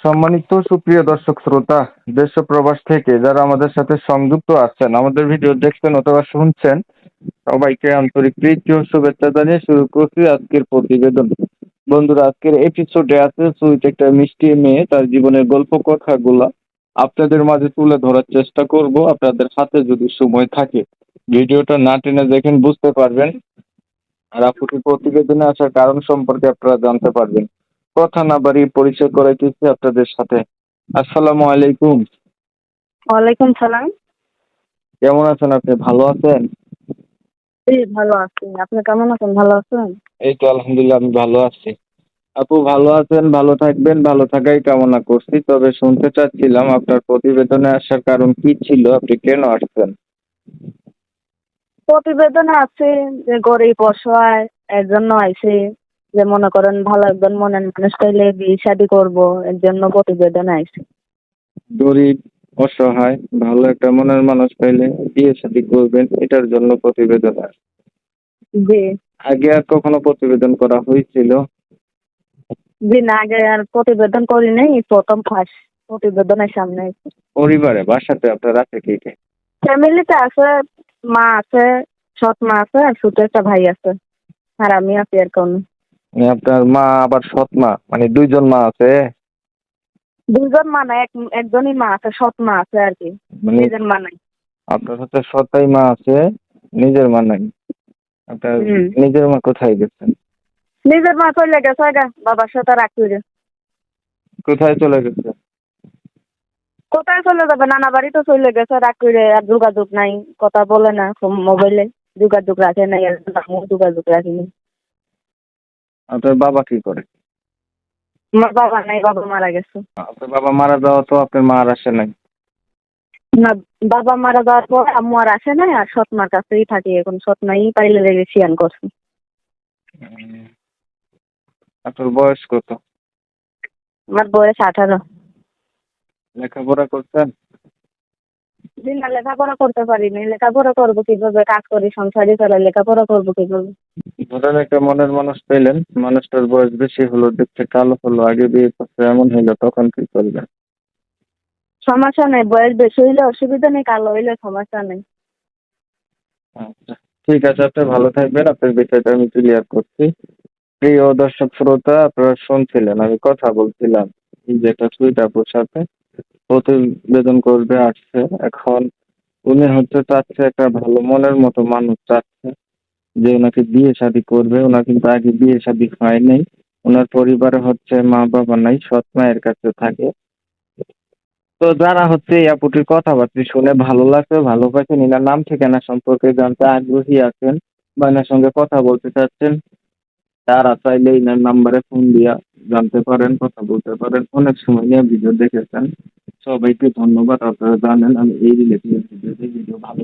সম্মানিত সুপ্রিয় দর্শক শ্রোতা, দেশ ও প্রবাস থেকে যারা আমাদের সাথে সংযুক্ত আছেন, আমাদের ভিডিও দেখছেন অথবা শুনছেন, সবাইকে আন্তরিক প্রীতি ও শুভেচ্ছা জানিয়ে শুরু করছি আজকের প্রতিবেদন। বন্ধুরা, আজকের এপিসোডে আছে সুইট একটা মিষ্টি মেয়ে, তার জীবনের গল্প কথাগুলা আপনাদের মাঝে তুলে ধরার চেষ্টা করব। আপনাদের হাতে যদি সময় থাকে ভিডিওটা না টেনে দেখেন, বুঝতে পারবেন। আর আপুটির প্রতিবেদনে আসার কারণ সম্পর্কে আপনারা জানতে পারবেন। কথা না বাড়িয়ে পরিচয় করাইতেছি আপনাদের সাথে। আসসালামু আলাইকুম। ওয়ালাইকুম সালাম। কেমন আছেন আপনি? ভালো আছেন? জি, ভালো আছি। আপনি কেমন আছেন? ভালো আছেন? এই তো আলহামদুলিল্লাহ, আমি ভালো আছি। আপু ভালো আছেন, ভালো থাকবেন, ভালো থাকাই কামনা করছি। তবে শুনতে চাচ্ছিলাম আপনার প্রতিবেদনে আসার কারণ কি ছিল, আপনি কেন আসছেন? প্রতিবেদনে আছে যে গরিব অসহায় এর জন্য আইছে, যে মনে করেন ভালো একজন মনের মানুষ পাইলে বিয়ে শাদী করবো, এর জন্য প্রতিবেদনে আইছে। গরিব, অসহায়, ভালো একটা মনের মানুষ পাইলে বিয়ে শাদী করবেন, এটার জন্য প্রতিবেদন আসছে। জি। আগে আর কখনো প্রতিবেদন করা হয়েছিল? জি না, আগে আর প্রতিবেদন করি নাই, প্রথম ফার্স্ট প্রতিবেদনের সামনে আইছে। পরিবারে বাসাতে আপনার আছে কে কে? ফ্যামিলিতে আছে, মা আছে, সৎ মা আছে, আর ছোট একটা ভাই আছে, আর আমি আছি আর কোন। মানে আপনার মা আবার সৎ মা, মানে দুইজন মা আছে? দুজন মা না, একজনই মা আছে, সৎ মা আছে আর কি, মানে নিজের মা নাই। আপনার হচ্ছে সৎই মা আছে, নিজের মা নাই। আপনার হুম। নিজের মা কোথায় গেছেন? নিজের মা চলে গেছে গা, বাবার সাথে রাখি রে। কোথায় চলে গেছে? কোথায় চলে যাবে, নানা বাড়ি তো চলে গেছে রাখি রে। আর যোগাযোগ নাই, কথা বলে না মোবাইলে, যোগাযোগ রাখে নাই, আর আমিও যোগাযোগ রাখিনি। আপনার বাবা কি করে? আমার বাবা নাই, বাবা মারা গেছে। আপনার বাবা মারা যাওয়া তো আপনার মা আর আসে নাই? না, বাবা মারা যাওয়ার পর আম্মু আর আসে নাই, আর সৎ মার কাছেই থাকি এখন। সৎ মাই পাইলে লেগে সিয়ান করছে। উম, আপনার বয়স কত? আমার বয়স 18। লেখাপড়া করছেন? জি না, লেখাপড়া করতে পারিনি। লেখাপড়া করবো কিভাবে? কাজ করি, সংসারই চালাই, লেখাপড়া করবো কিভাবে? ধরেন একটা মনের মানুষ পেলেন, মানুষটার বয়স বেশি হলো, দেখতে কালো হলো, আগে বিয়ে করছে, এমন হলো, তখন কি করবেন? সমস্যা নেই, বয়স বেশি হইলে অসুবিধা নেই, কালো হইলে সমস্যা নেই। আচ্ছা, ঠিক আছে, আপনি ভালো থাকবেন। আপনার বিষয়টা আমি ক্লিয়ার করছি। প্রিয় দর্শক শ্রোতা, আপনারা শুনছিলেন আমি কথা বলছিলাম এই যে একটা সুইট আপুর সাথে প্রতিবেদন করবে আসছে। এখন উনি হচ্ছে চাচ্ছে, একটা ভালো মনের মতো মানুষ চাচ্ছে যে ওনাকে বিয়ে শাদী করবে। ওনার কিন্তু আগে বিয়ে শাদী হয় নাই। ওনার পরিবারে হচ্ছে মা বাবা নাই, সৎ মায়ের কাছে থাকে। তো যারা হচ্ছে এই আপুটির কথাবার্তা শুনে ভালো লাগছে, ভালো পাচ্ছেন, এনার নাম ঠিকানা সম্পর্কে জানতে আগ্রহী আছেন বা এনার সঙ্গে কথা বলতে চাচ্ছেন, তারা চাইলে এনার নাম্বারে ফোন দিয়া জানতে পারেন, কথা বলতে পারেন। অনেক সময় নিয়ে ভিডিও দেখেছেন। সবাইকে ধন্যবাদ। আপনারা জানেন আমি এই রিলেটেড ভিডিও ভালো